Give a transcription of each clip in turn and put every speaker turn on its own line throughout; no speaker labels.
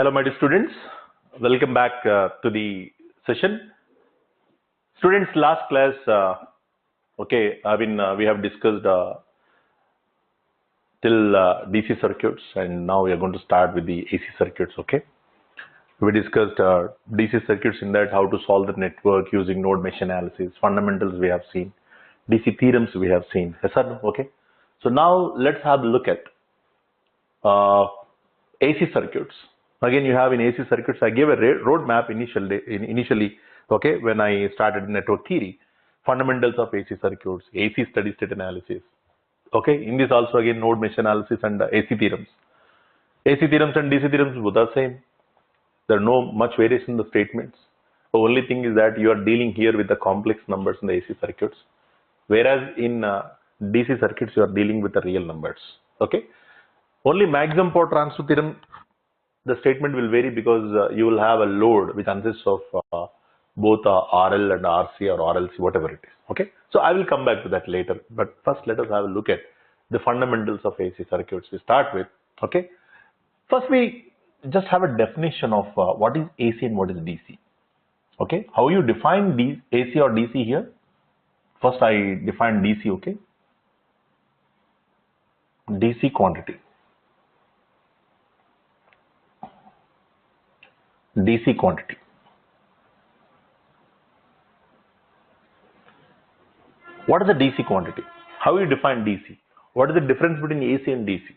Hello my dear students, welcome back to the session. Students, last class, we have discussed till DC circuits, and now we are going to start with the AC circuits. Okay, we discussed DC circuits, in that how to solve the network using node mesh analysis, fundamentals we have seen, DC theorems we have seen. Yes or no? Okay, so now let's have a look at AC circuits. Again, you have in AC circuits, I gave a roadmap initially, okay, when I started network theory, fundamentals of AC circuits, AC steady state analysis. Okay, in this also again node mesh analysis and AC theorems. AC theorems and DC theorems both are same. There are no much variation in the statements. The only thing is that you are dealing here with the complex numbers in the AC circuits, whereas in DC circuits you are dealing with the real numbers. Okay, only maximum power transfer theorem, the statement will vary because you will have a load which consists of both RL and RC or RLC, whatever it is. Okay, so I will come back to that later, but first let us have a look at the fundamentals of AC circuits. We start with, okay, first we just have a definition of what is AC and what is DC. Okay, how you define AC or DC here? First I define DC. Okay, DC quantity. DC quantity. What is the DC quantity? How you define DC? What is the difference between AC and DC?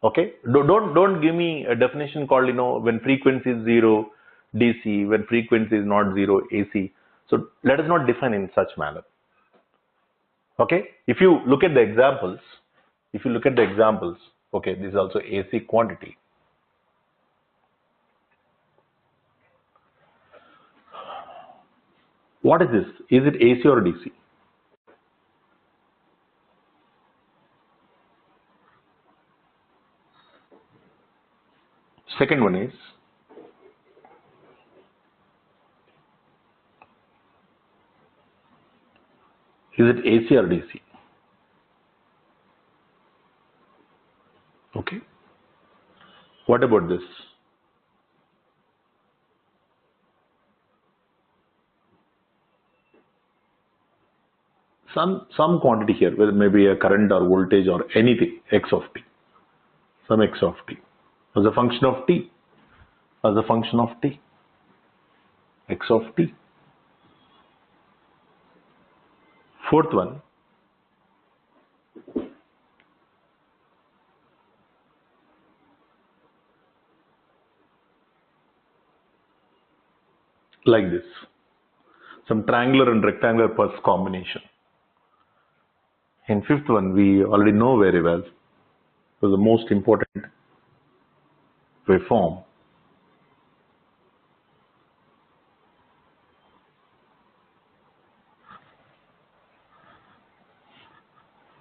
Okay, don't give me a definition called, when frequency is 0 DC, when frequency is not 0 AC. So let us not define in such manner. Okay, if you look at the examples, okay, this is also AC quantity. What is this? Is it AC or DC? Second one is it AC or DC? Okay. What about this? Some quantity here, whether maybe a current or voltage or anything, x of t, some x of t, as a function of t, x of t. Fourth one, like this, some triangular and rectangular pulse combination. And fifth one, we already know very well, so the most important waveform.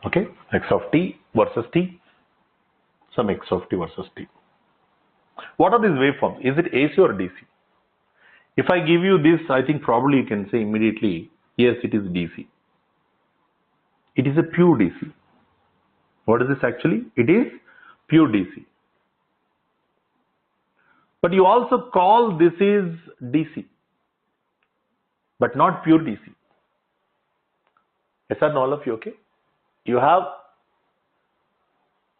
Okay, x of t versus t, some x of t versus t. What are these waveforms? Is it AC or DC? If I give you this, I think probably you can say immediately, yes, it is DC. It is a pure DC. What is this actually? It is pure DC. But you also call this is DC, but not pure DC. Yes or no, all of you? Okay. You have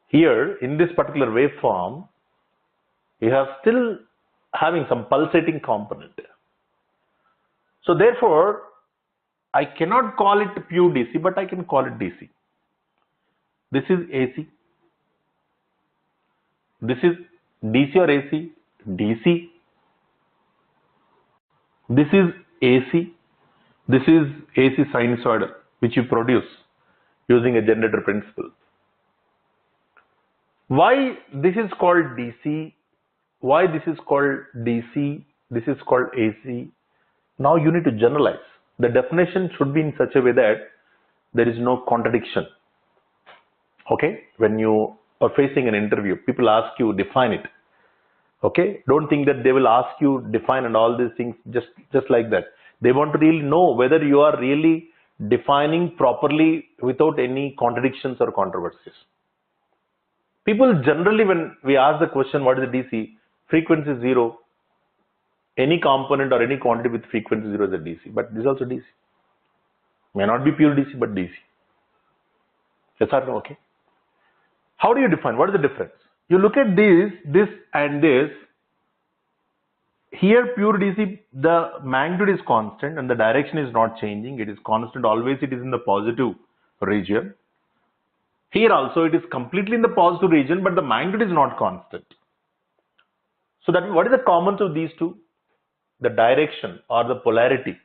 here in this particular waveform, you have still having some pulsating component. So therefore, I cannot call it pure DC, but I can call it DC. This is AC. This is DC or AC? DC. This is AC. This is AC sinusoidal, which you produce using a generator principle. Why this is called DC? Why this is called DC? This is called AC. Now you need to generalize. The definition should be in such a way that there is no contradiction. Okay, when you are facing an interview, people ask you define it. Okay, don't think that they will ask you define and all these things just like that. They want to really know whether you are really defining properly without any contradictions or controversies. People generally, when we ask the question what is the DC, frequency 0. Any component or any quantity with frequency 0 is a DC, but this is also DC. May not be pure DC, but DC. Yes or no? Okay. How do you define? What is the difference? You look at this and this. Here pure DC, the magnitude is constant and the direction is not changing. It is constant. Always it is in the positive region. Here also it is completely in the positive region, but the magnitude is not constant. So that what is the common of these two? The direction or the polarity.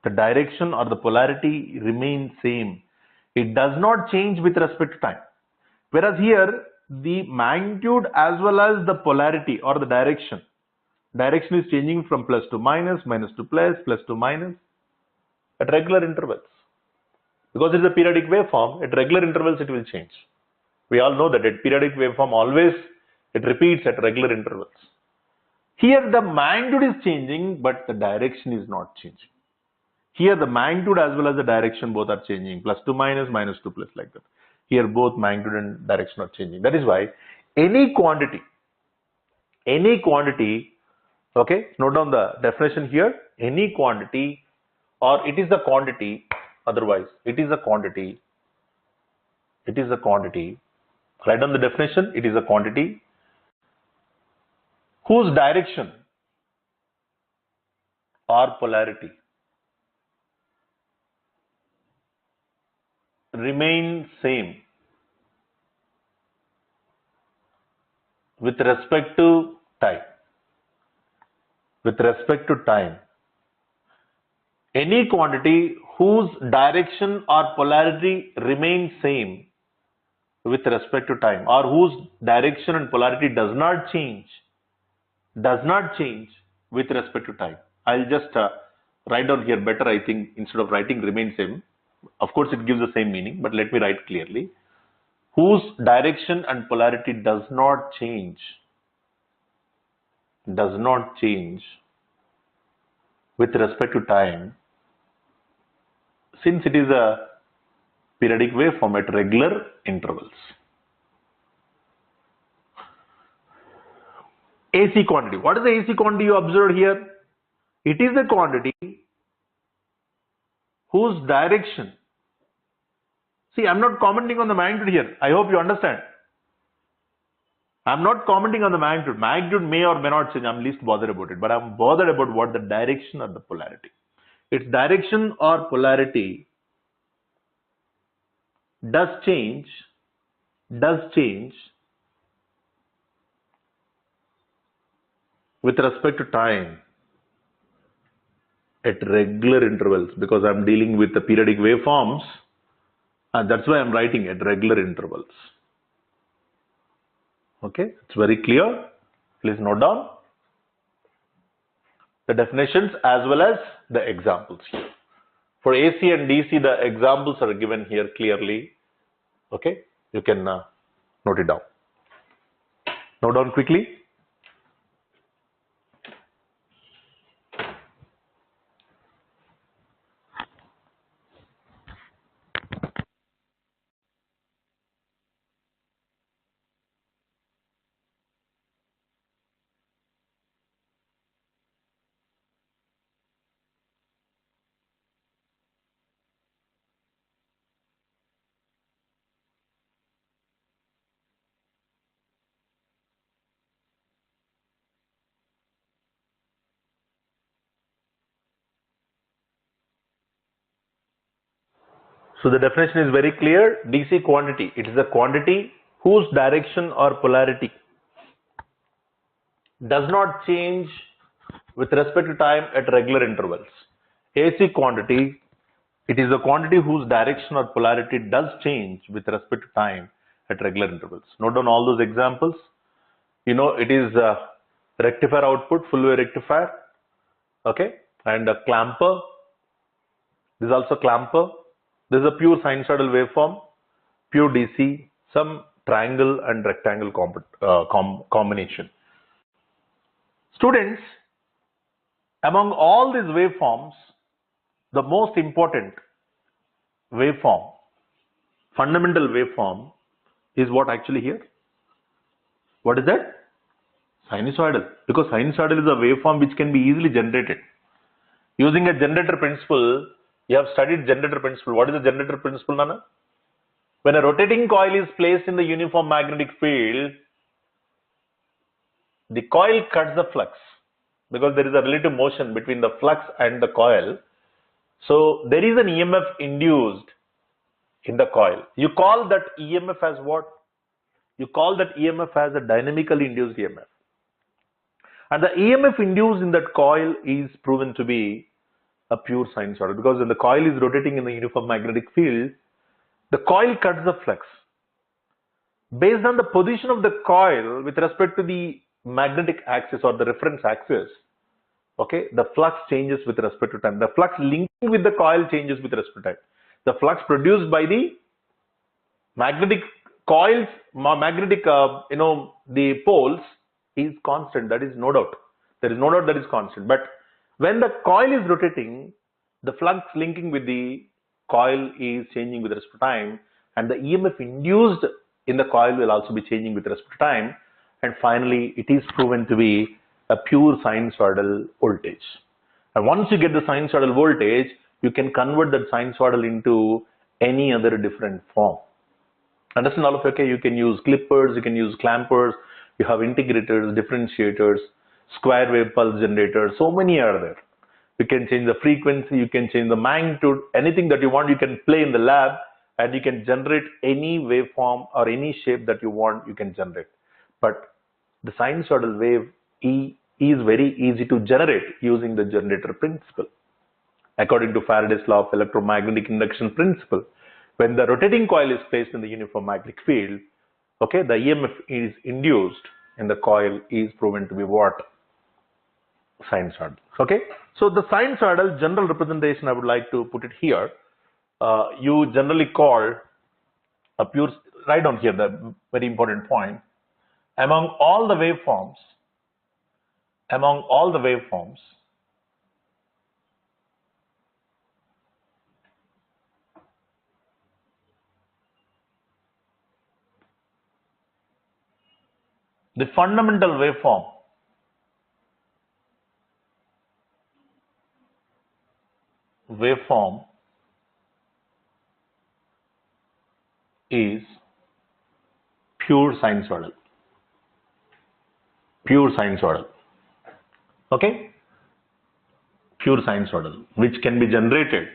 The direction or the polarity remains same. It does not change with respect to time. Whereas here the magnitude as well as the polarity or the direction is changing from plus to minus, minus to plus, plus to minus at regular intervals. Because it is a periodic waveform, at regular intervals it will change. We all know that at periodic waveform always it repeats at regular intervals. Here the magnitude is changing, but the direction is not changing. Here the magnitude as well as the direction both are changing, plus to minus, minus to plus, like that. Here both magnitude and direction are changing. That is why any quantity, okay, note down the definition here, any quantity, or it is the quantity, otherwise it is a quantity, write down the definition, it is a quantity whose direction or polarity remain same with respect to time. With respect to time. Any quantity whose direction or polarity remains same with respect to time, or whose direction and polarity does not change with respect to time. I'll just write down here better, I think, instead of writing remain same. Of course it gives the same meaning, but let me write clearly. Whose direction and polarity does not change with respect to time, since it is a periodic waveform at regular intervals. AC quantity. What is the AC quantity you observed here? It is the quantity whose direction. See, I'm not commenting on the magnitude here. I hope you understand. I'm not commenting on the magnitude. Magnitude may or may not change. I'm least bothered about it. But I'm bothered about what the direction or the polarity. Its direction or polarity does change with respect to time at regular intervals, because I'm dealing with the periodic waveforms, and that's why I'm writing at regular intervals. Okay, it's very clear. Please note down the definitions as well as the examples here. For AC and DC, the examples are given here clearly. Okay, you can note it down. Note down quickly. So the definition is very clear. DC quantity, it is a quantity whose direction or polarity does not change with respect to time at regular intervals. AC quantity, it is a quantity whose direction or polarity does change with respect to time at regular intervals. Note down all those examples. You know, it is a rectifier output, full wave rectifier, okay, and a clamper. This is also clamper. This is a pure sinusoidal waveform, pure DC, some triangle and rectangle combination. Students, among all these waveforms, the most important waveform, fundamental waveform, is what actually here? What is that? Sinusoidal, because sinusoidal is a waveform which can be easily generated. Using a generator principle, you have studied generator principle. What is the generator principle, Nana? When a rotating coil is placed in the uniform magnetic field, the coil cuts the flux because there is a relative motion between the flux and the coil. So there is an EMF induced in the coil. You call that EMF as what? You call that EMF as a dynamically induced EMF. And the EMF induced in that coil is proven to be a pure sinusoidal, because when the coil is rotating in the uniform magnetic field, the coil cuts the flux. Based on the position of the coil with respect to the magnetic axis or the reference axis, okay, the flux changes with respect to time. The flux linking with the coil changes with respect to time. The flux produced by the magnetic coils, the poles is constant. That is no doubt. There is no doubt that is constant. But when the coil is rotating, the flux linking with the coil is changing with respect to time, and the EMF induced in the coil will also be changing with respect to time. And finally, it is proven to be a pure sinusoidal voltage. And once you get the sinusoidal voltage, you can convert that sinusoidal into any other different form. Understand all of it? Okay, you can use clippers, you can use clampers, you have integrators, differentiators, square wave pulse generators, so many are there. You can change the frequency, you can change the magnitude, anything that you want, you can play in the lab, and you can generate any waveform or any shape that you want, you can generate. But the sinusoidal wave is very easy to generate using the generator principle. According to Faraday's law of electromagnetic induction principle, when the rotating coil is placed in the uniform magnetic field, okay, the EMF is induced in the coil is proven to be what? Sinusoidal. Okay, so the sinusoidal general representation, I would like to put it here. You generally call a pure, write down here the very important point. Among all the waveforms, the fundamental waveform is pure sinusoidal. Pure sinusoidal. Okay? Pure sinusoidal, which can be generated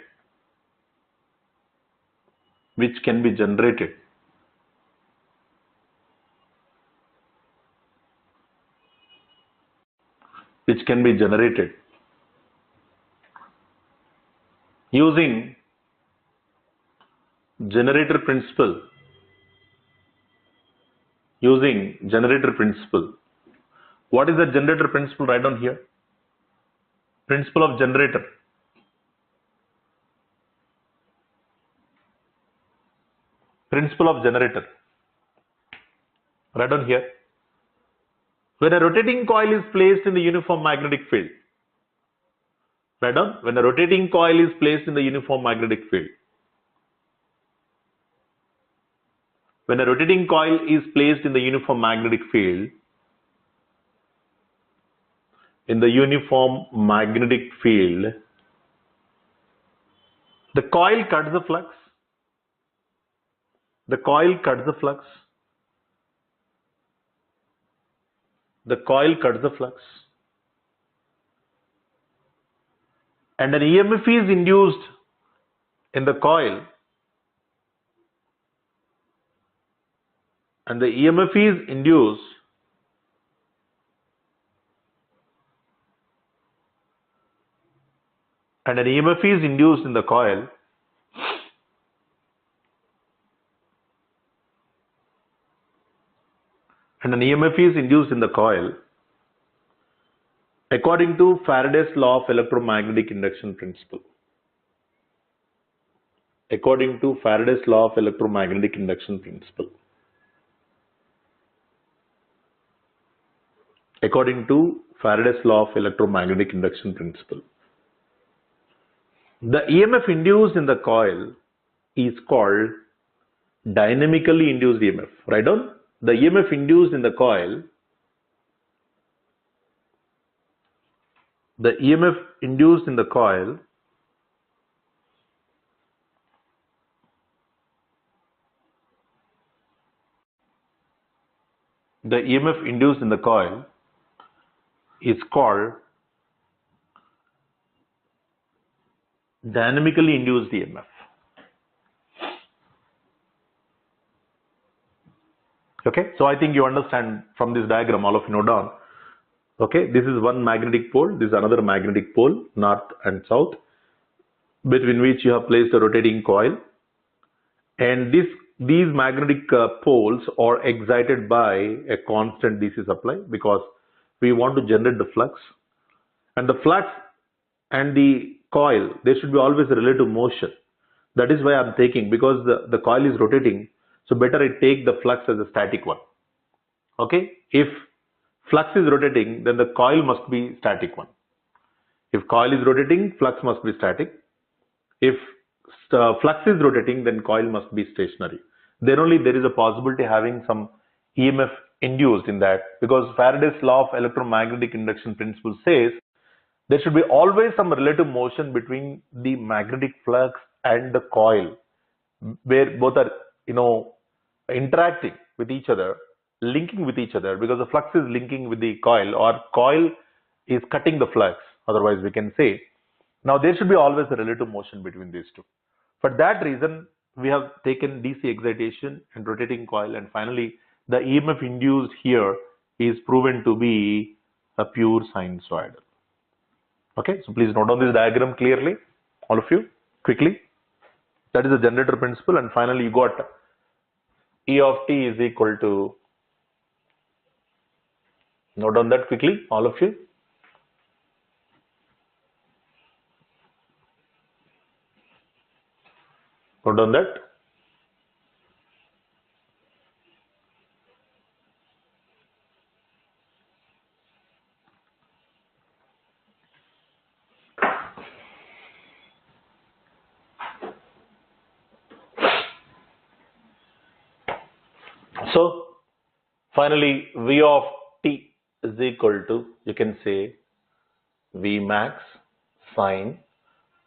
using generator principle. What is the generator principle? Write down here. Principle of generator. Principle of generator. Write down here. When a rotating coil is placed in the uniform magnetic field. Write down. When a rotating coil is placed in the uniform magnetic field. When a rotating coil is placed in the uniform magnetic field, the coil cuts the flux. The coil cuts the flux. And an EMF is induced in the coil. And the EMF is induced in the coil. According to Faraday's law of electromagnetic induction principle. According to Faraday's law of electromagnetic induction principle. According to Faraday's law of electromagnetic induction principle. The EMF induced in the coil is called dynamically induced EMF. Write down. The EMF induced in the coil the EMF induced in the coil is called dynamically induced EMF. Okay, so I think you understand from this diagram, all of you know down. Okay, this is one magnetic pole, this is another magnetic pole, north and south, between which you have placed a rotating coil, and these magnetic poles are excited by a constant DC supply because we want to generate the flux, and the flux and the coil, there should be always a relative motion. That is why I'm taking, because the coil is rotating, so better I take the flux as a static one. Okay, if flux is rotating, then the coil must be static one. If coil is rotating, flux must be static. If flux is rotating, then coil must be stationary. Then only there is a possibility having some EMF induced in that, because Faraday's law of electromagnetic induction principle says there should be always some relative motion between the magnetic flux and the coil, where both are, interacting with each other, linking with each other, because the flux is linking with the coil, or coil is cutting the flux, otherwise we can say. Now there should be always a relative motion between these two. For that reason, we have taken DC excitation and rotating coil, and finally the EMF induced here is proven to be a pure sinusoidal. Okay, so please note down this diagram clearly, all of you, quickly. That is the generator principle, and finally you got E of t is equal to, note down that quickly, all of you. Note down that. So finally, V of t is equal to, you can say, V max sine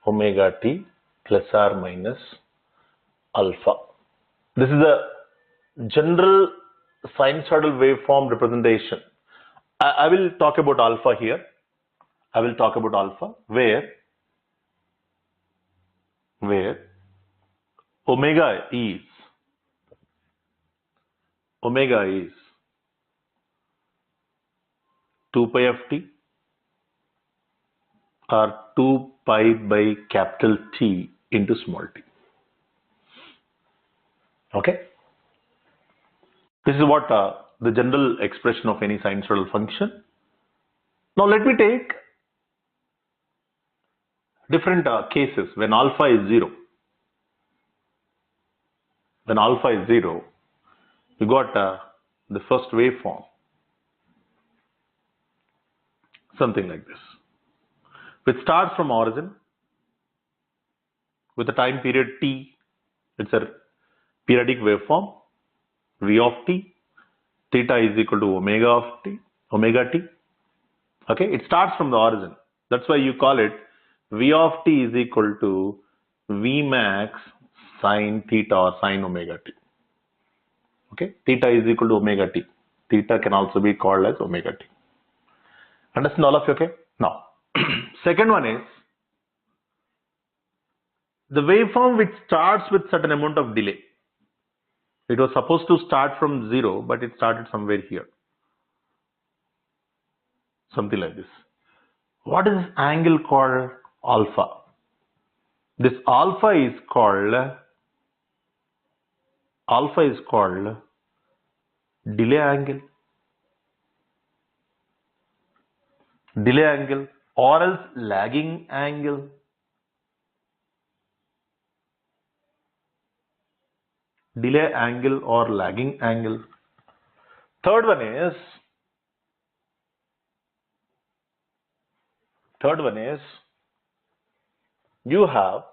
omega t plus or minus alpha. This is a general sinusoidal waveform representation. I will talk about alpha here. I will talk about alpha where omega is 2 pi of t or 2 pi by capital T into small t. Okay. This is what the general expression of any sinusoidal function. Now let me take different cases when alpha is 0. When alpha is 0, you got the first waveform, something like this, which starts from origin with a time period t. It's a periodic waveform, V of t, theta is equal to omega t. Okay, it starts from the origin. That's why you call it V of t is equal to V max sine theta or sine omega t. Okay, theta is equal to omega t. Theta can also be called as omega t. Understand all of you? Okay. Now, second one is the waveform which starts with certain amount of delay. It was supposed to start from 0, but it started somewhere here. Something like this. What is this angle called? Alpha. This alpha is called delay angle. Delay angle or else lagging angle. Delay angle or lagging angle. Third one is you have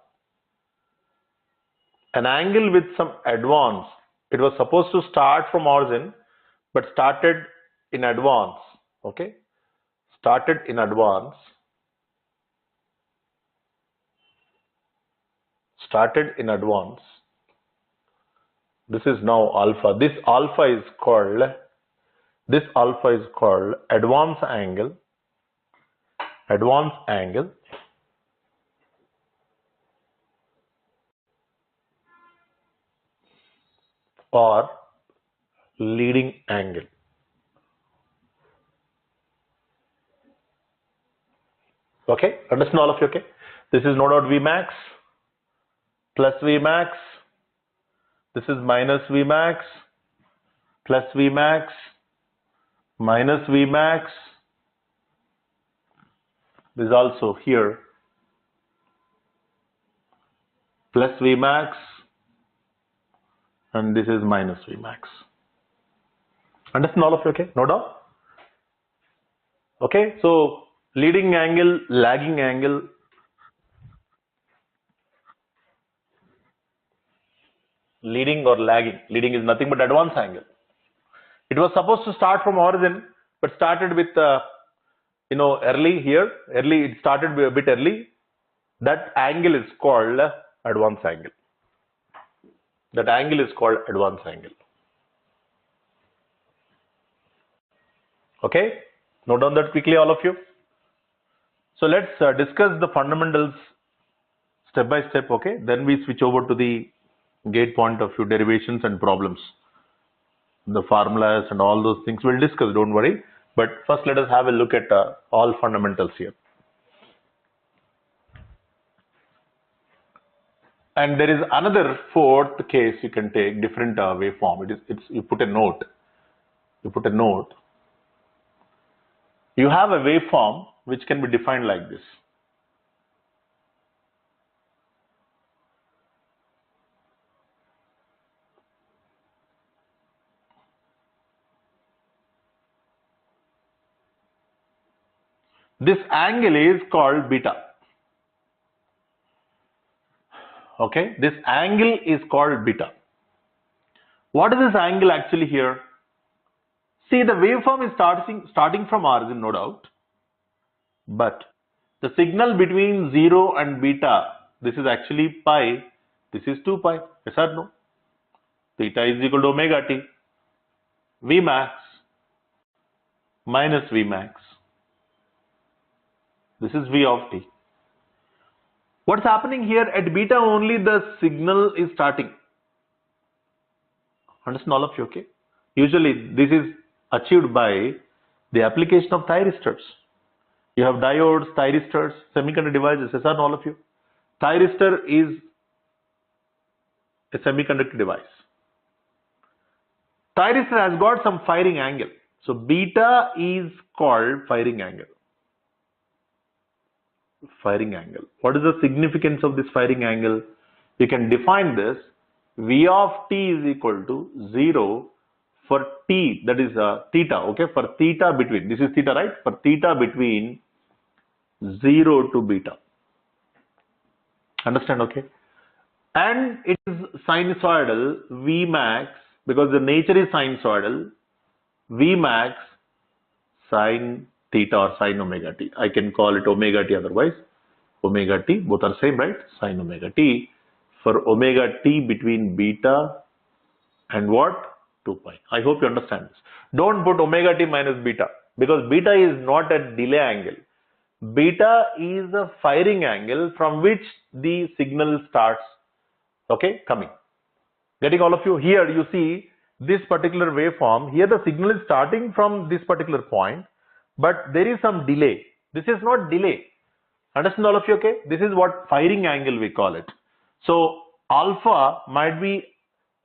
an angle with some advance. It was supposed to start from origin, but started in advance. Okay, started in advance started in advance. This is now alpha. This alpha is called advance angle or leading angle. Okay, understand all of you? Okay, this is no doubt Vmax plus Vmax. This is minus Vmax plus Vmax minus Vmax. This is also here plus Vmax, and this is minus Vmax. Understand all of you? Okay, no doubt? Okay, so leading angle, lagging angle. Leading or lagging. Leading is nothing but advance angle. It was supposed to start from origin, but started with early here. Early, it started a bit early. That angle is called advance angle. That angle is called advance angle. Okay, note down that quickly, all of you. So let's discuss the fundamentals step by step. Okay, then we switch over to the gate point of view, derivations and problems. The formulas and all those things we'll discuss, don't worry. But first let us have a look at all fundamentals here. And there is another fourth case you can take, different waveform. You put a note. You have a waveform which can be defined like this. This angle is called beta. Okay, this angle is called beta. What is this angle actually here? See, the waveform is starting from origin, no doubt. But the signal between 0 and beta, this is actually pi, this is 2 pi. Yes or no? Theta is equal to omega t. Vmax minus Vmax. This is V of t. What's happening here? At beta only the signal is starting. Understand all of you? Okay. Usually this is achieved by the application of thyristors. You have diodes, thyristors, semiconductor devices. Yes or no, all of you? Thyristor is a semiconductor device. Thyristor has got some firing angle. So beta is called firing angle. Firing angle. What is the significance of this firing angle? You can define this. V of t is equal to 0 for t, that is theta, okay, for theta between, this is theta, right? For theta between 0 to beta. Understand, okay? And it is sinusoidal, Vmax, because the nature is sinusoidal, Vmax sin theta or sin omega t. I can call it omega t otherwise. Omega t, both are same, right? Sin omega t. For omega t between beta and what? 2 pi. I hope you understand this. Don't put omega t minus beta, because beta is not a delay angle. Beta is a firing angle from which the signal starts, okay, coming. Getting all of you? Here you see this particular waveform. Here the signal is starting from this particular point, but there is some delay. This is not delay. Understand all of you? Okay, this is what firing angle we call it. So alpha might be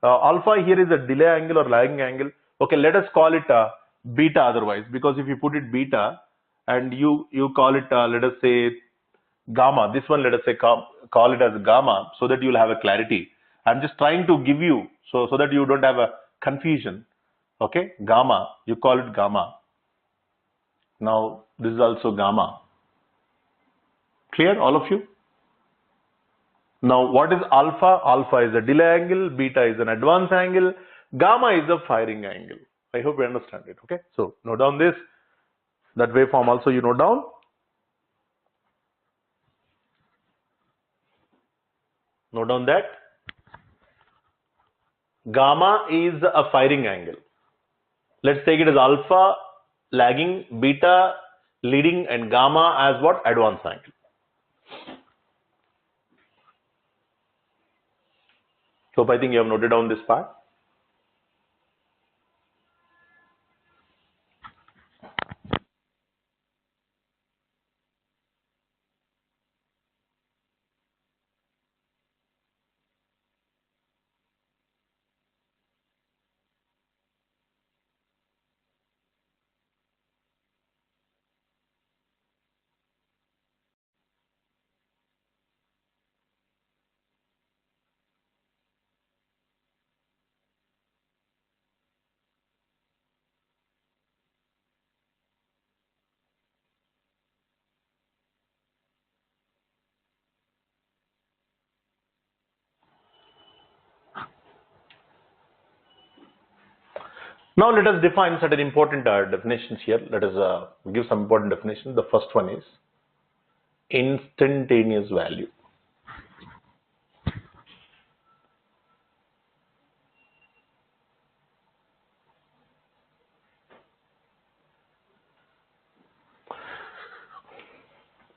alpha here is a delay angle or lagging angle. Okay, let us call it beta otherwise, because if you put it beta and you call it let us say gamma, this one let us say call it as gamma, so that you will have a clarity. I'm just trying to give you so that you don't have a confusion. Okay, gamma, you call it gamma. Now this is also gamma. Clear, all of you? Now what is alpha? Alpha is a delay angle, beta is an advance angle, gamma is a firing angle. I hope you understand it. Okay, so note down this. That waveform also you note down. Note down that gamma is a firing angle. Let's take it as alpha lagging, beta leading, and gamma as what? Advance angle. Hope I think you have noted down this part. Now let us define certain important definitions here. Let us give some important definitions. The first one is instantaneous value.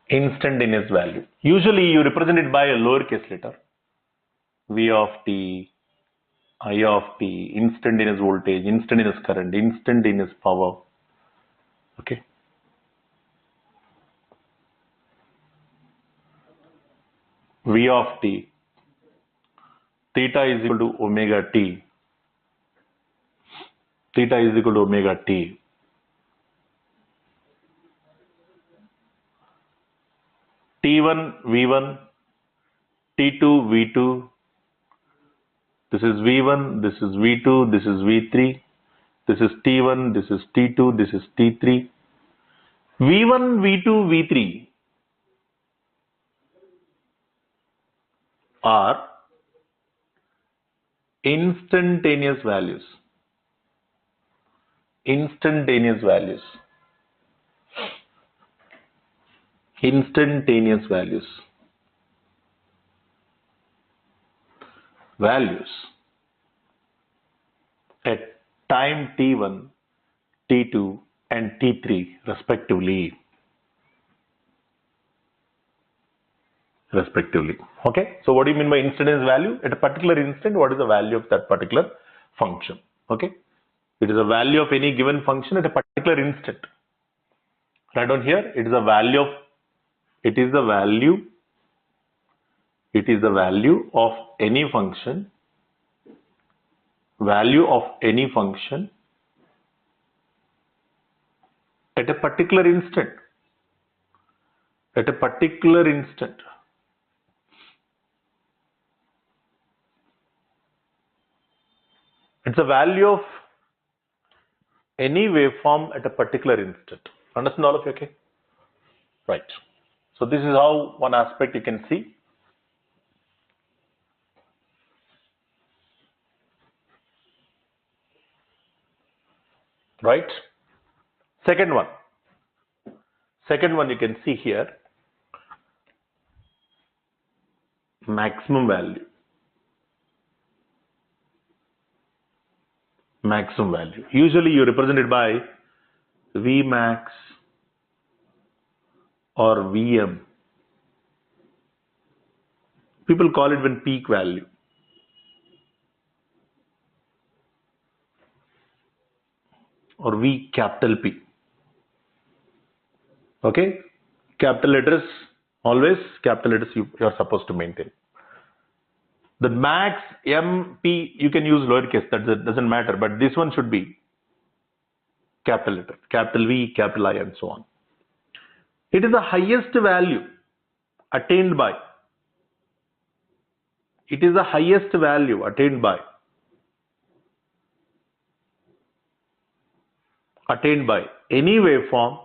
Instantaneous value. Usually you represent it by a lowercase letter. V of t, I of t, instantaneous voltage, instantaneous current, instantaneous power. Okay. V of t, theta is equal to omega t. Theta is equal to omega t. T1, V1, T2, V2. This is V1, this is V2, this is V3. This is T1, this is T2, this is T3. V1, V2, V3 are instantaneous values. Instantaneous values. Instantaneous values. Values at time T1, T2 and T3 respectively. Okay. So what do you mean by instantaneous value? At a particular instant, what is the value of that particular function? Okay. It is a value of any given function at a particular instant. Write down here. It is the value of any function. Value of any function at a particular instant. At a particular instant. It's a value of any waveform at a particular instant. Understand all of you? Okay. Right. So this is how one aspect you can see. Right. Second one you can see here, maximum value. Maximum value. Usually you represent it by Vmax or Vm. People call it when peak value. Or V capital P. Okay. Capital letters, always capital letters you are supposed to maintain. The max MP you can use lowercase, that doesn't matter, but this one should be capital letter, capital V, capital I, and so on. It is the highest value attained by. It is the highest value attained by any waveform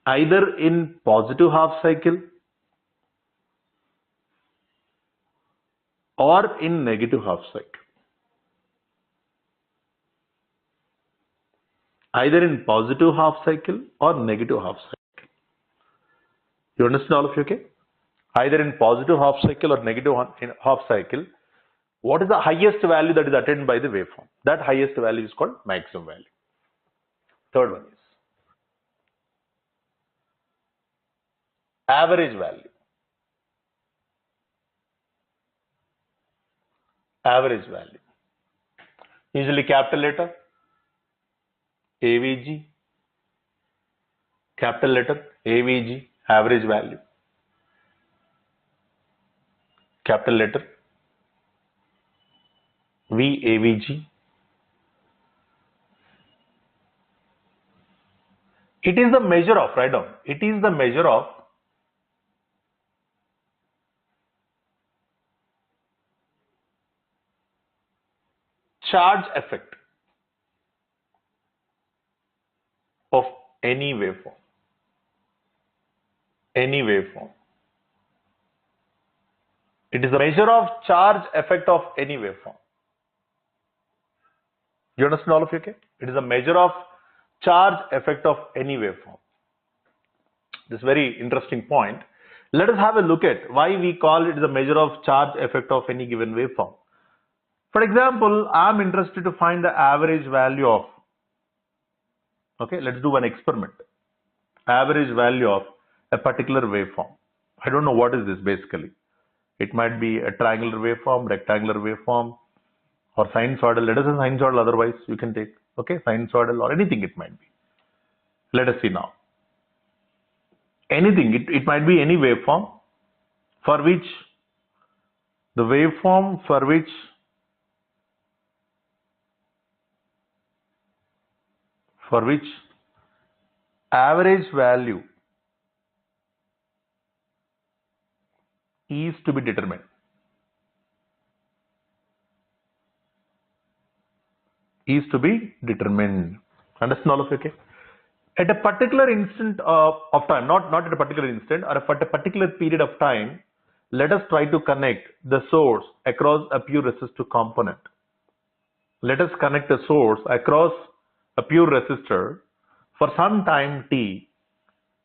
either in positive half cycle or in negative half cycle. either in positive half cycle or negative half cycle. You understand all of you, okay? Either in positive half cycle or negative half cycle, what is the highest value that is attained by the waveform? That highest value is called maximum value. Third one is average value. Average value. Usually capital letter AVG, capital letter AVG, average value. Capital letter VAVG. It is the measure of, write down, it is the measure of charge effect of any waveform. Any waveform. It is the measure of charge effect of any waveform. You understand all of you, okay? It is a measure of charge effect of any waveform. This is a very interesting point. Let us have a look at why we call it the measure of charge effect of any given waveform. For example, I am interested to find the average value of, okay, let's do one experiment. Average value of a particular waveform. I don't know what is this basically. It might be a triangular waveform, rectangular waveform, or sinusoidal. Let us say sinusoidal, otherwise you can take, okay, sinusoidal or anything it might be. Let us see now. Anything, it might be any waveform for which the waveform for which average value is to be determined. Is to be determined. Understand all of you, okay? At a particular instant of time, not at a particular instant or at a particular period of time, let us try to connect the source across a pure resistor component. Let us connect a source across a pure resistor for some time t.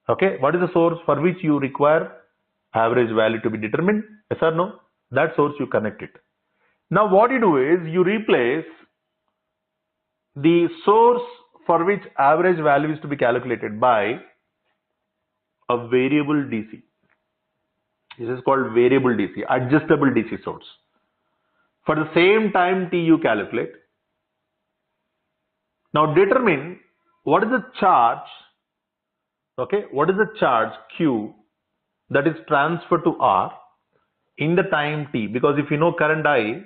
Okay, what is the source for which you require average value to be determined? Yes or no? That source you connect it. Now what you do is you replace the source for which average value is to be calculated by a variable DC. This is called variable DC, adjustable DC source. For the same time t you calculate. Now determine what is the charge, okay, what is the charge Q that is transferred to R in the time t, because if you know current I,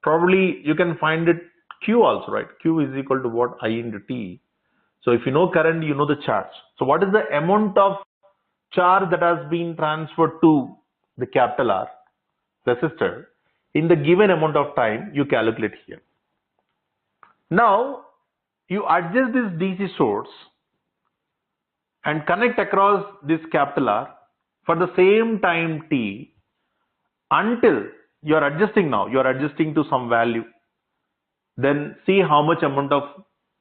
probably you can find it Q also, right? Q is equal to what? I into T. So if you know current, you know the charge. So what is the amount of charge that has been transferred to the capital R resistor in the given amount of time, you calculate here. Now you adjust this DC source and connect across this capital R for the same time t until you are adjusting now, you are adjusting to some value. Then see how much amount of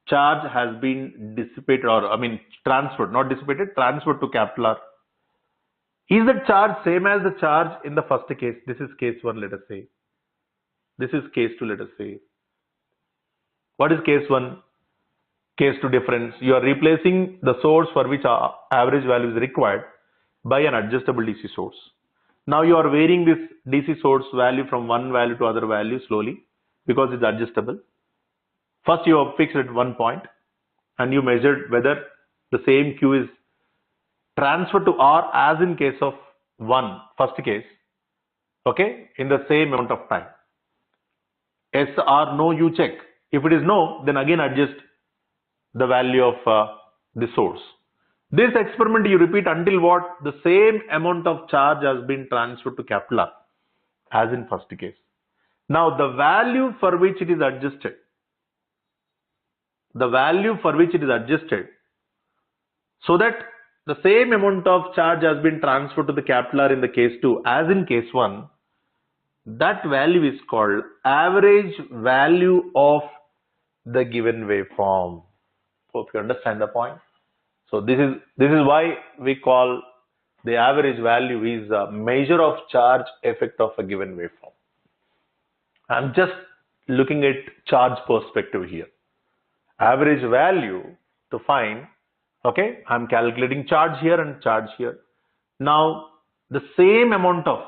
charge has been dissipated, or I mean transferred, not dissipated, transferred to capital R. Is the charge same as the charge in the first case? This is case 1, let us say. This is case 2, let us say. What is case 1? Case 2 difference. You are replacing the source for which average value is required by an adjustable DC source. Now you are varying this DC source value from one value to other value slowly because it's adjustable. First you have fixed at one point and you measured whether the same Q is transferred to R as in case of first case, okay, in the same amount of time. Yes or no, you check. If it is no, then again adjust the value of the source. This experiment you repeat until what? The same amount of charge has been transferred to capital R as in first case. Now the value for which it is adjusted, so that the same amount of charge has been transferred to the capital R in the case 2 as in case 1, that value is called average value of the given waveform. Hope you understand the point. So this is why we call the average value is a measure of charge effect of a given waveform. I'm just looking at charge perspective here. Average value to find, okay, I'm calculating charge here and charge here. Now the same amount of,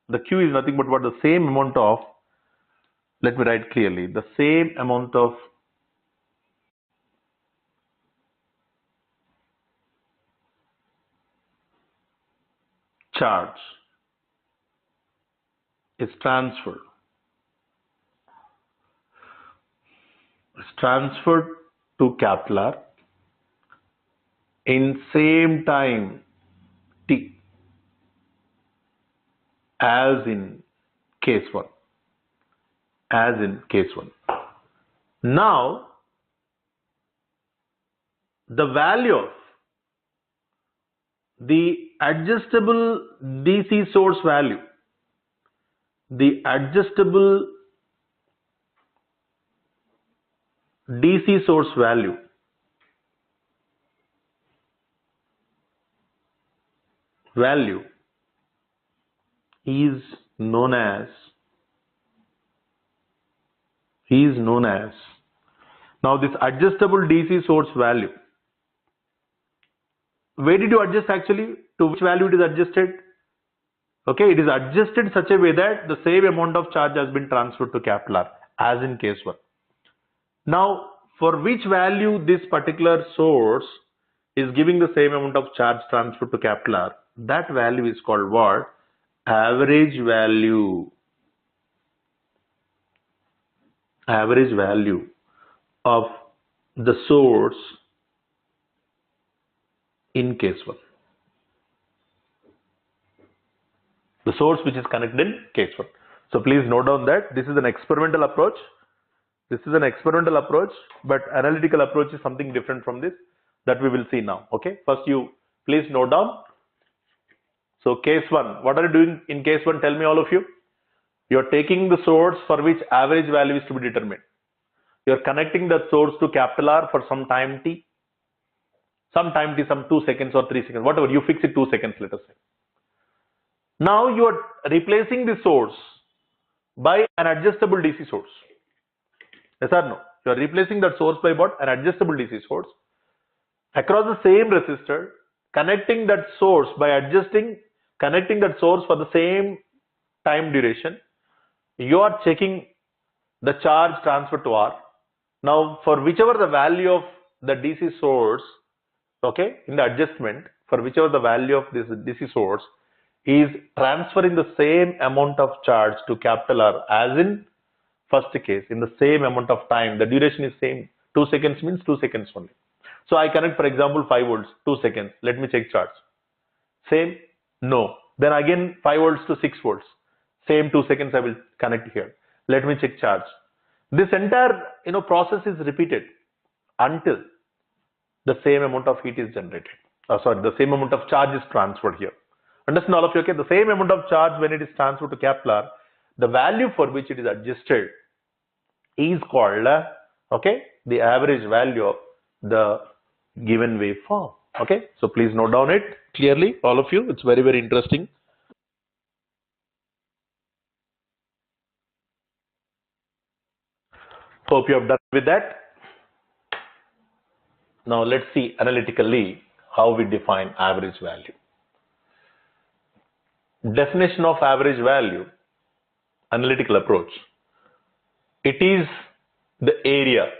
the Q is nothing but what the same amount of, let me write clearly, the same amount of charge is transferred to capital R in same time t as in case 1. Now the value of the adjustable DC source value, the adjustable DC source value is known as now this adjustable DC source value, where did you adjust actually? To which value it is adjusted? Okay, it is adjusted such a way that the same amount of charge has been transferred to capital R as in case 1. Now for which value this particular source is giving the same amount of charge transferred to capital R, that value is called what? Average value. Average value of the source in case 1. The source which is connected in case 1. So please note down that this is an experimental approach. But analytical approach is something different from this that we will see now. Okay, first you please note down. So case 1, what are you doing in case 1? Tell me, all of you. You are taking the source for which average value is to be determined. You are connecting that source to capital R for some time t. Some 2 seconds or 3 seconds, whatever, you fix it 2 seconds, let us say. Now you are replacing the source by an adjustable DC source. Yes or no? You are replacing that source by what? An adjustable DC source. Across the same resistor, connecting that source by connecting that source for the same time duration, you are checking the charge transfer to R. Now for whichever the value of the DC source, okay, in the adjustment, for whichever the value of this DC source is transferring the same amount of charge to capital R as in first case, in the same amount of time, the duration is same. 2 seconds means 2 seconds only. So I connect, for example, 5 volts, 2 seconds. Let me check charge. Same? No. Then again 5 volts to 6 volts. Same 2 seconds I will connect here. Let me check charge. This entire process is repeated until the same amount of heat is generated. The same amount of charge is transferred here. Understand all of you? Okay, the same amount of charge when it is transferred to capital R, the value for which it is adjusted is called the average value of the given waveform. Okay, so please note down it clearly, all of you. It's very, very interesting. Hope you have done with that. Now let's see analytically how we define average value. Definition of average value, analytical approach. It is the area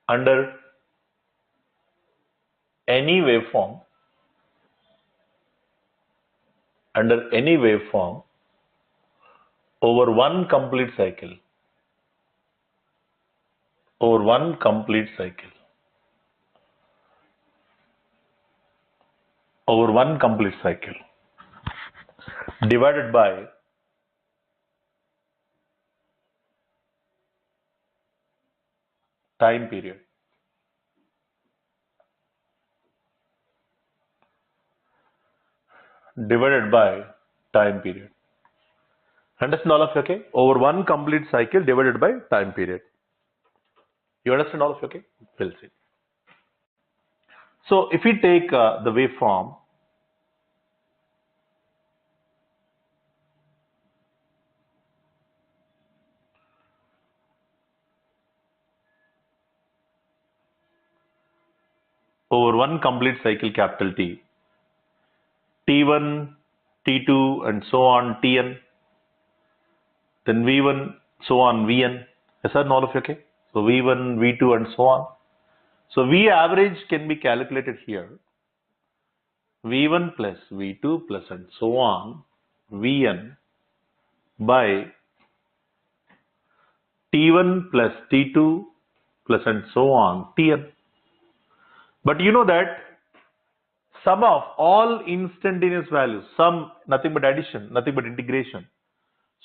under any waveform over one complete cycle. Divided by time period. Understand all of you? Okay, over one complete cycle divided by time period. You understand all of you? Okay, we'll see. So if we take the waveform, over one complete cycle capital T, T1, T2 and so on Tn, then V1, so on Vn. Is that all of you? Okay. So V1, V2 and so on. So V average can be calculated here. V1 plus V2 plus and so on Vn by T1 plus T2 plus and so on Tn. But you know that sum of all instantaneous values, sum nothing but addition, nothing but integration.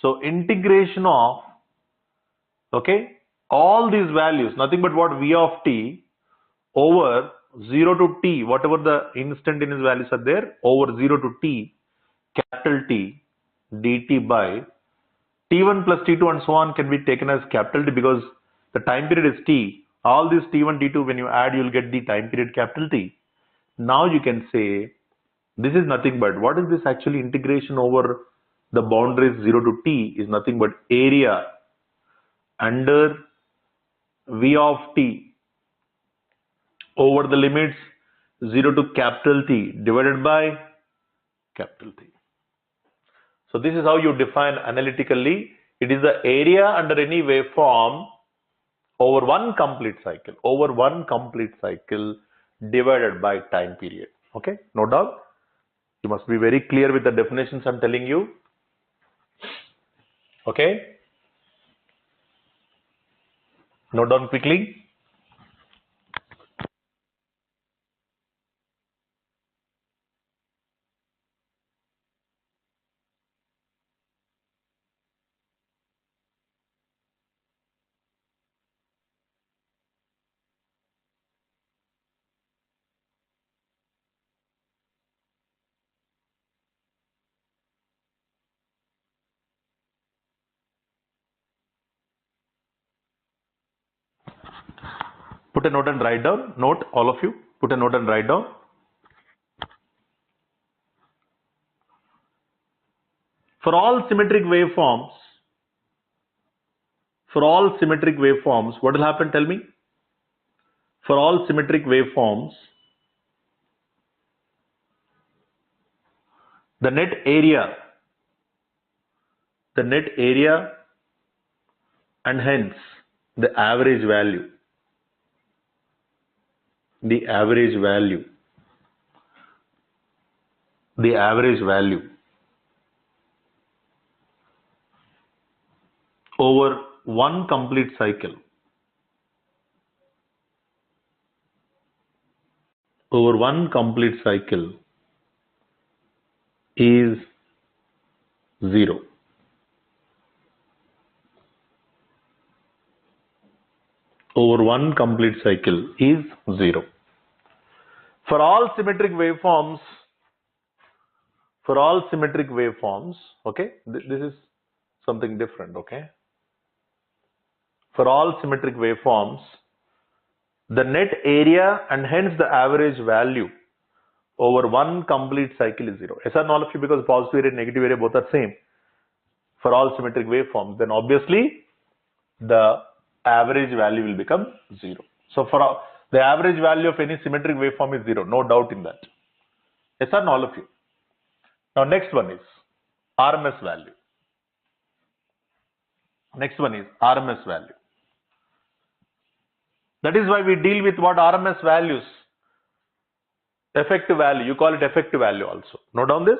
So integration of, okay, all these values, nothing but what V of t over 0 to t, whatever the instantaneous values are there, over 0 to t, capital T, dt by T1 plus T2 and so on can be taken as capital T because the time period is t. All these T1, T2, when you add, you will get the time period capital T. Now you can say, this is nothing but, what is this actually integration over the boundaries 0 to t is nothing but area under V of t over the limits 0 to capital T divided by capital T. So this is how you define analytically. It is the area under any waveform over one complete cycle, divided by time period. Okay, no doubt. You must be very clear with the definitions I'm telling you. Okay, note down quickly. Put a note and write down. Note, all of you, put a note and write down. For all symmetric waveforms, what will happen? Tell me. For all symmetric waveforms, the net area and hence the average value over one complete cycle is 0. Over one complete cycle is 0. For all symmetric waveforms, okay, this is something different, okay. For all symmetric waveforms, the net area and hence the average value over one complete cycle is 0. Yes or no, all of you, because positive area and negative area both are same for all symmetric waveforms, then obviously the average value will become 0. So for the average value of any symmetric waveform is 0, no doubt in that. Yes or no, all of you. Now next one is RMS value. That is why we deal with what RMS values. Effective value, you call it effective value also. Note down this.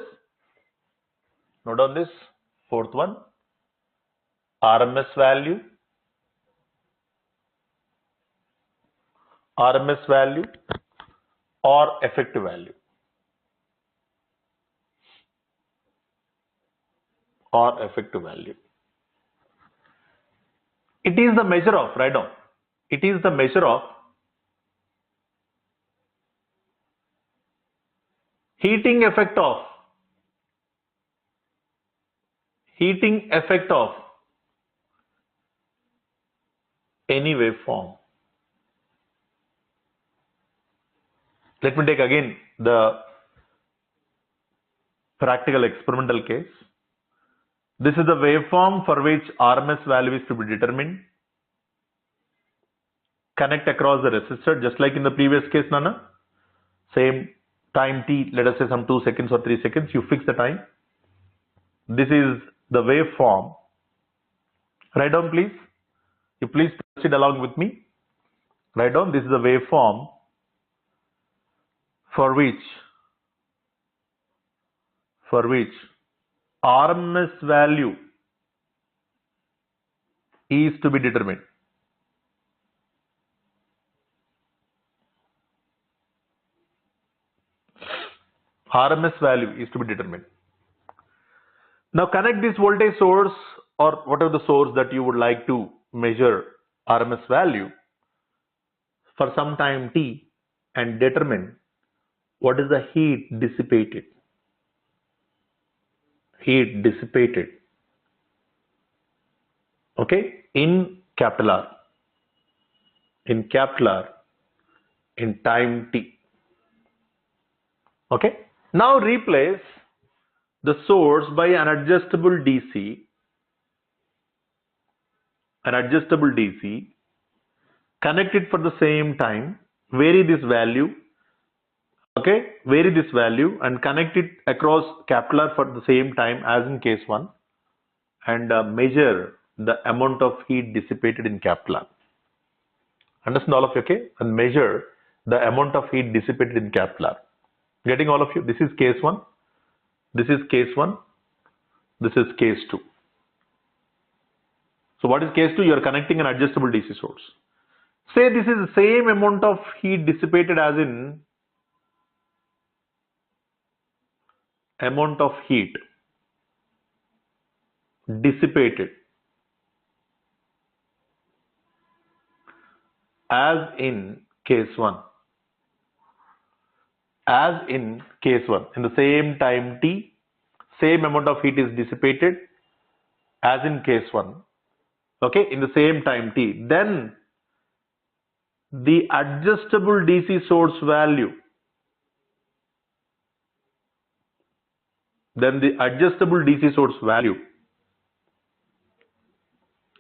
Fourth one, RMS value or effective value. It is the measure of, write down. It is the measure of heating effect of any waveform. Let me take again the practical experimental case. This is the waveform for which RMS value is to be determined. Connect across the resistor just like in the previous case, Nana. Same time t, let us say some 2 seconds or 3 seconds, you fix the time. This is the waveform. Write down please. You please proceed along with me. Write down, this is the waveform for which RMS value is to be determined. RMS value is to be determined. Now connect this voltage source or whatever the source that you would like to measure RMS value for some time t and determine what is the heat dissipated. Heat dissipated, okay, in capital R, in time t. Okay, now replace the source by an adjustable DC, connect it for the same time, vary this value, okay, vary this value and connect it across capital R for the same time as in case 1 and measure the amount of heat dissipated in capital R. Understand all of you, okay? And measure the amount of heat dissipated in capital R. Getting all of you? This is case 1, this is case 1, this is case 2. So what is case 2? You are connecting an adjustable DC source. Say this is the same amount of heat dissipated as in amount of heat dissipated as in case 1. As in case 1, in the same time t, same amount of heat is dissipated as in case 1, okay, in the same time t. Then the adjustable DC source value,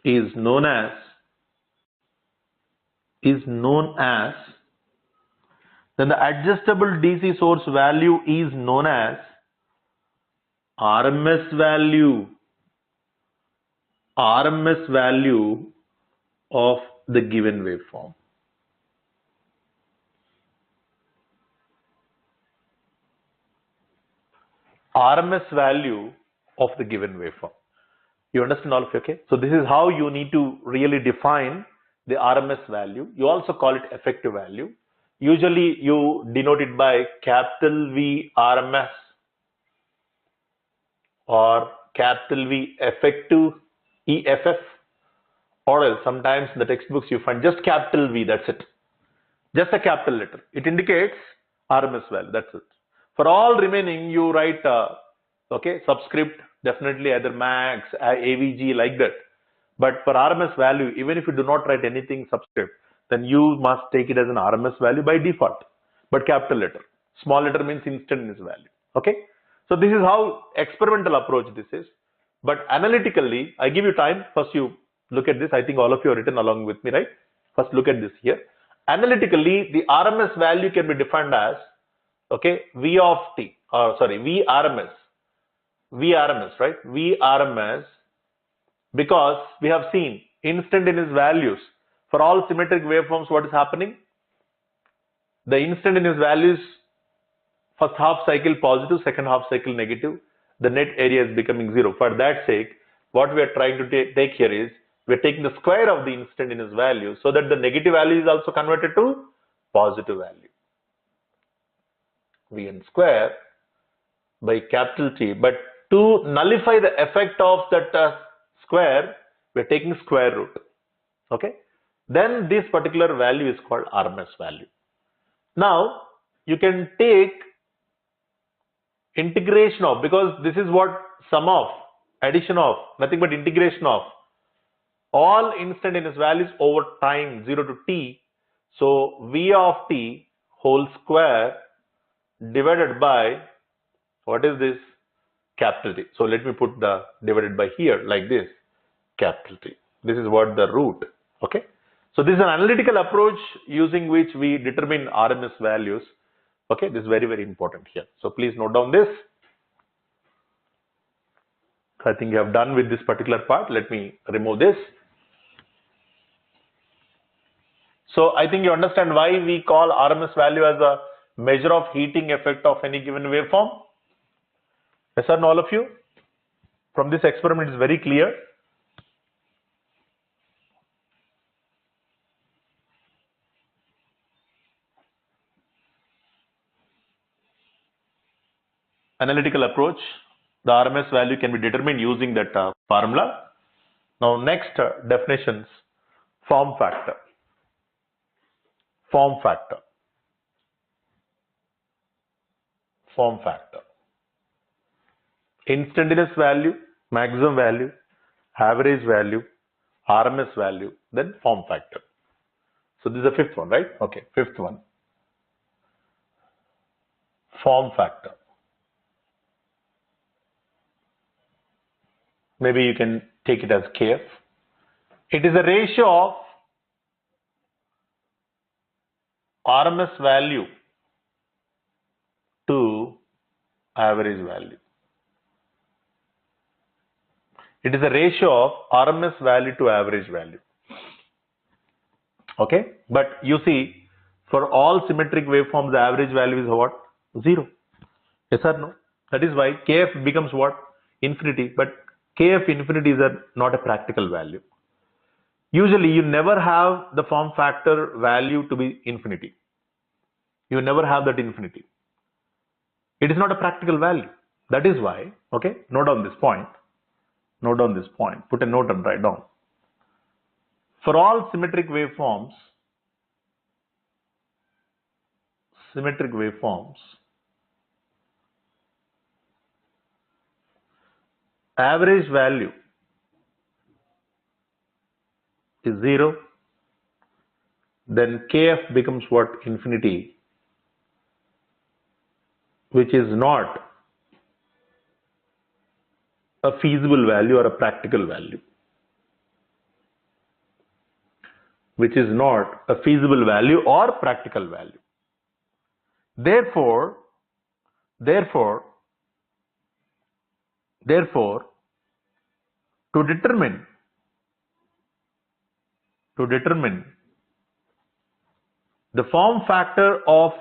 is known as then the adjustable DC source value is known as RMS value of the given waveform. RMS value of the given waveform. You understand all of you, okay? So this is how you need to really define the RMS value. You also call it effective value. Usually you denote it by capital V RMS or capital V effective EFF, or else sometimes in the textbooks you find just capital V, that's it. Just a capital letter. It indicates RMS value, that's it. For all remaining you write okay, subscript, definitely either max, AVG, like that. But for RMS value, even if you do not write anything subscript, then you must take it as an RMS value by default. But capital letter. Small letter means instantaneous value. Okay. So this is how experimental approach this is. But analytically, I give you time. First you look at this. I think all of you have written along with me, right? First look at this here. Analytically, the RMS value can be defined as, okay, VRMS, right? VRMS, because we have seen instantaneous values for all symmetric waveforms. What is happening? The instantaneous values, first half cycle positive, second half cycle negative. The net area is becoming 0. For that sake, what we are trying to take here is, we are taking the square of the instantaneous value so that the negative value is also converted to positive value. Vn square by capital T. But to nullify the effect of that square, we are taking square root. Okay. Then this particular value is called RMS value. Now you can take integration of, because this is what sum of, addition of, nothing but integration of all instantaneous values over time 0 to t. So V of t whole square divided by, what is this? Capital T. So let me put the divided by here like this, capital T. This is what the root. Okay. So this is an analytical approach using which we determine RMS values. Okay. This is very, very important here. So please note down this. I think you have done with this particular part. Let me remove this. So I think you understand why we call RMS value as a measure of heating effect of any given waveform. Yes or no, all of you? From this experiment, it's very clear. Analytical approach, the RMS value can be determined using that formula. Now next definitions, form factor. Form factor. Form factor. Instantaneous value, maximum value, average value, RMS value, then form factor. So this is the fifth one, right? Okay, fifth one. Form factor. Maybe you can take it as KF. It is a ratio of RMS value to average value. It is a ratio of RMS value to average value. Okay, but you see, for all symmetric waveforms, the average value is what? 0. Yes or no? That is why KF becomes what? Infinity. But KF infinity is not a practical value. Usually, you never have the form factor value to be infinity. You never have that infinity. It is not a practical value. That is why, okay, note down this point. Note down this point. Put a note and write down. For all symmetric waveforms, average value is 0. Then KF becomes what? Infinity, which is not a feasible value or a practical value. Which is not a feasible value or practical value. Therefore, to determine the form factor of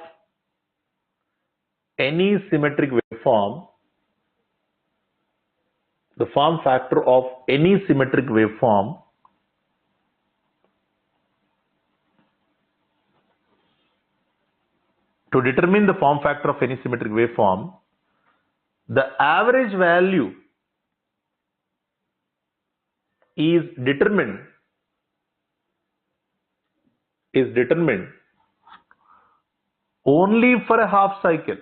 any symmetric waveform, to determine the form factor of any symmetric waveform, the average value is determined only for a half cycle.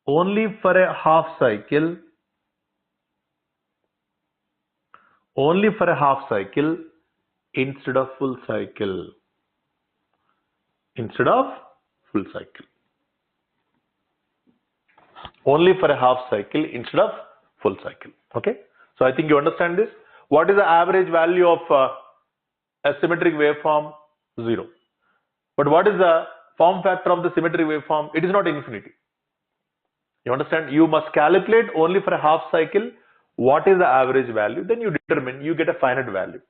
Only for a half cycle instead of full cycle. Only for a half cycle instead of full cycle. Okay. So I think you understand this. What is the average value of a symmetric waveform? 0. But what is the form factor of the symmetric waveform? It is not infinity. You understand? You must calculate only for a half cycle what is the average value. Then you determine, you get a finite value.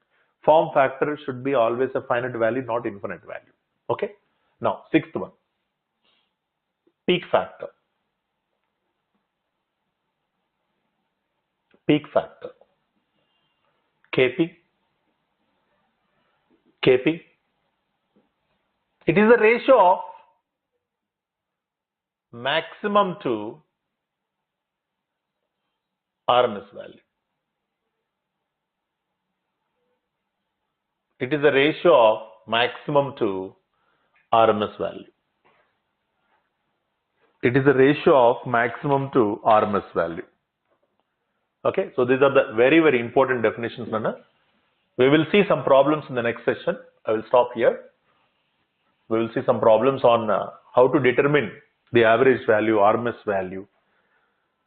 Form factor should be always a finite value, not infinite value. Okay. Now, sixth one. Peak factor. Peak factor. KP. It is the ratio of maximum to RMS value. It is the ratio of maximum to RMS value. It is the ratio of maximum to RMS value. Okay, so these are the very, very important definitions, Nana. We will see some problems in the next session. I will stop here. We will see some problems on how to determine the average value, RMS value,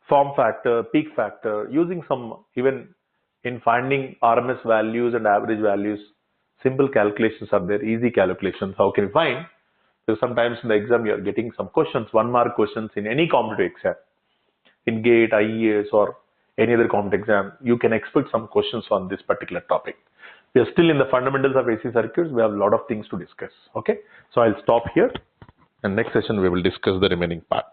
form factor, peak factor, using some, even in finding RMS values and average values, simple calculations are there, easy calculations. How can you find? Because sometimes in the exam you are getting some questions, 1 mark questions in any competitive exam, in GATE, IES or any other competitive exam, you can expect some questions on this particular topic. We are still in the fundamentals of AC circuits. We have a lot of things to discuss. Okay, so I'll stop here, and next session we will discuss the remaining part.